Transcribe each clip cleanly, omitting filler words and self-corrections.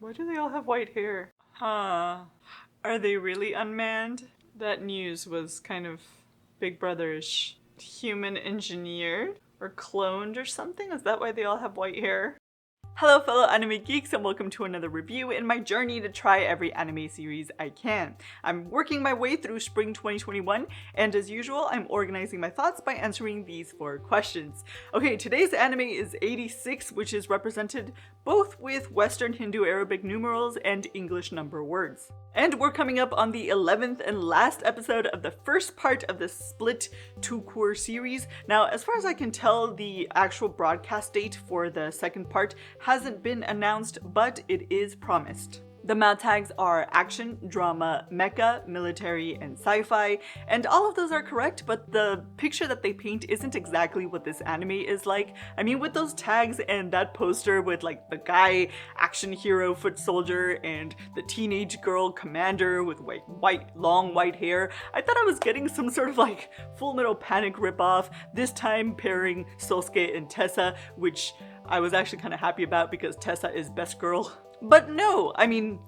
Why do they all have white hair? Huh. Are they really unmanned? That news was kind of Big Brother-ish. Human engineered? Or cloned or something? Is that why they all have white hair? Hello fellow anime geeks and welcome to another review in my journey to try every anime series I can. I'm working my way through spring 2021 and as usual I'm organizing my thoughts by answering these 4 questions. Okay, today's anime is 86, which is represented both with Western Hindu Arabic numerals and English number words. And we're coming up on the 11th and last episode of the first part of the split 2-Cour series. Now, as far as I can tell, the actual broadcast date for the second part hasn't been announced, but it is promised. The mouth tags are action, drama, mecha, military, and sci-fi, and all of those are correct, but the picture that they paint isn't exactly what this anime is like. I mean, with those tags and that poster with like the guy action hero foot soldier and the teenage girl commander with long white hair, I thought I was getting some sort of like Full Metal Panic ripoff, this time pairing Sosuke and Tessa, which I was actually kind of happy about because Tessa is best girl. But no, I mean,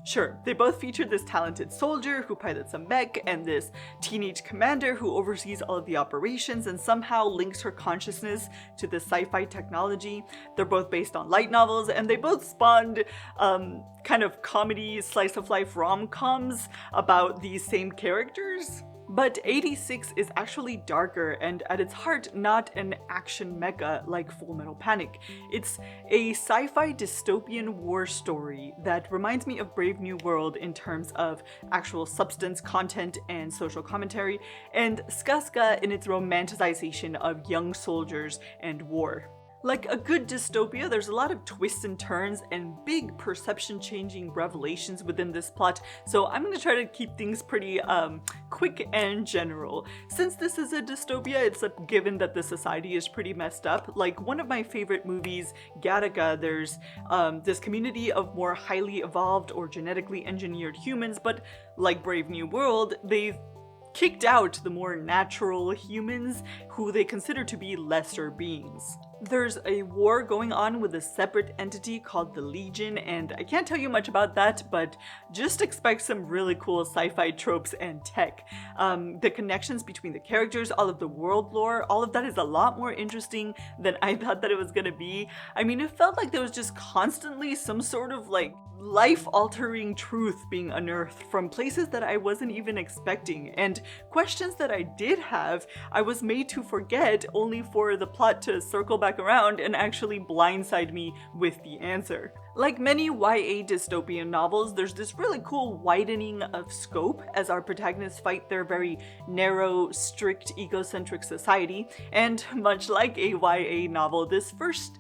sure, they both feature this talented soldier who pilots a mech and this teenage commander who oversees all of the operations and somehow links her consciousness to the sci-fi technology. They're both based on light novels and they both spawned kind of comedy slice of life rom-coms about these same characters. But 86 is actually darker and at its heart not an action mecha like Full Metal Panic. It's a sci-fi dystopian war story that reminds me of Brave New World in terms of actual substance, content, and social commentary, and Skaska in its romanticization of young soldiers and war. Like a good dystopia, there's a lot of twists and turns and big perception-changing revelations within this plot, so I'm gonna try to keep things pretty quick and general. Since this is a dystopia, it's a given that the society is pretty messed up. Like one of my favorite movies, Gattaca, there's this community of more highly evolved or genetically engineered humans, but like Brave New World, they've kicked out the more natural humans who they consider to be lesser beings. There's a war going on with a separate entity called the Legion, and I can't tell you much about that, but just expect some really cool sci-fi tropes and tech. The connections between the characters, all of the world lore, all of that is a lot more interesting than I thought that it was gonna be. I mean, it felt like there was just constantly some sort of like life-altering truth being unearthed from places that I wasn't even expecting, and questions that I did have, I was made to forget only for the plot to circle back around and actually blindside me with the answer. Like many YA dystopian novels, there's this really cool widening of scope as our protagonists fight their very narrow, strict, egocentric society, and much like a YA novel, this first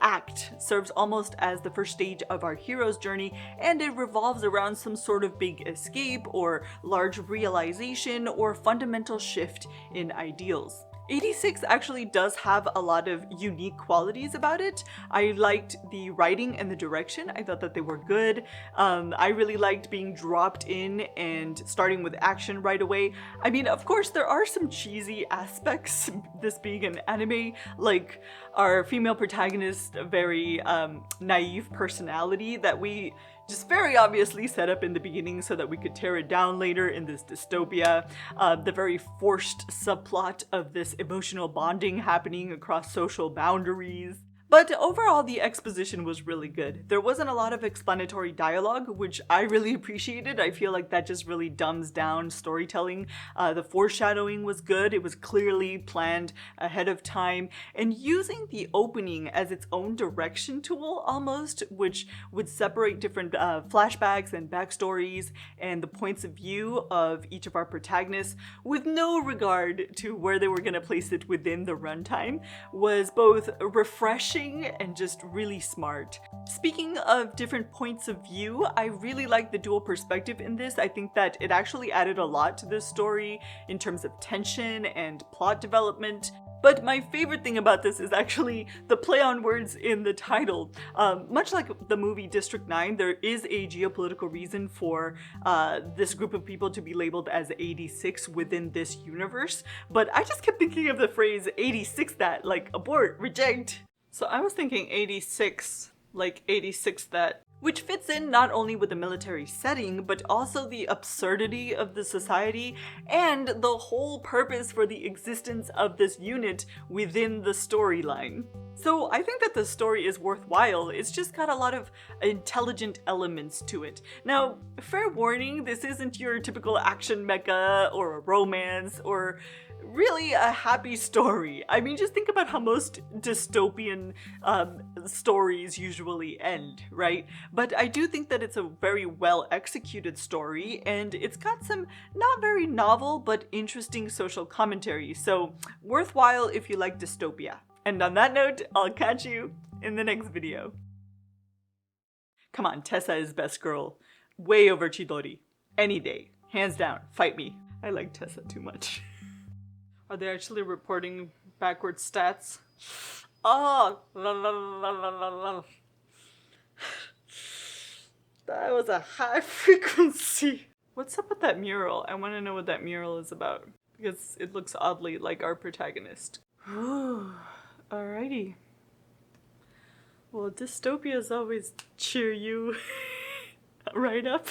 act serves almost as the first stage of our hero's journey, and it revolves around some sort of big escape or large realization or fundamental shift in ideals. 86 actually does have a lot of unique qualities about it. I liked the writing and the direction. I thought that they were good. I really liked being dropped in and starting with action right away. I mean, of course, there are some cheesy aspects, this being an anime, like our female protagonist, a very naive personality that we just very obviously set up in the beginning so that we could tear it down later in this dystopia. The very forced subplot of this emotional bonding happening across social boundaries. But overall, the exposition was really good. There wasn't a lot of explanatory dialogue, which I really appreciated. I feel like that just really dumbs down storytelling. The foreshadowing was good. It was clearly planned ahead of time. And using the opening as its own direction tool almost, which would separate different flashbacks and backstories and the points of view of each of our protagonists with no regard to where they were going to place it within the runtime, was both refreshing and just really smart. Speaking of different points of view, I really like the dual perspective in this. I think that it actually added a lot to this story in terms of tension and plot development. But my favorite thing about this is actually the play on words in the title. Much like the movie District 9, there is a geopolitical reason for this group of people to be labeled as 86 within this universe. But I just kept thinking of the phrase 86 that, like abort, reject. So I was thinking 86, like 86 that, which fits in not only with the military setting, but also the absurdity of the society and the whole purpose for the existence of this unit within the storyline. So I think that the story is worthwhile, it's just got a lot of intelligent elements to it. Now, fair warning, this isn't your typical action mecha or a romance or really a happy story. I mean, just think about how most dystopian stories usually end, right? But I do think that it's a very well executed story, and it's got some not very novel but interesting social commentary, so worthwhile if you like dystopia. And on that note, I'll catch you in the next video. Come on, Tessa is best girl. Way over Chidori. Any day. Hands down. Fight me. I like Tessa too much. Are they actually reporting backwards stats? Oh, la la la la la la. That was a high frequency. What's up with that mural? I want to know what that mural is about, because it looks oddly like our protagonist. Alrighty. Well, dystopias always cheer you right up.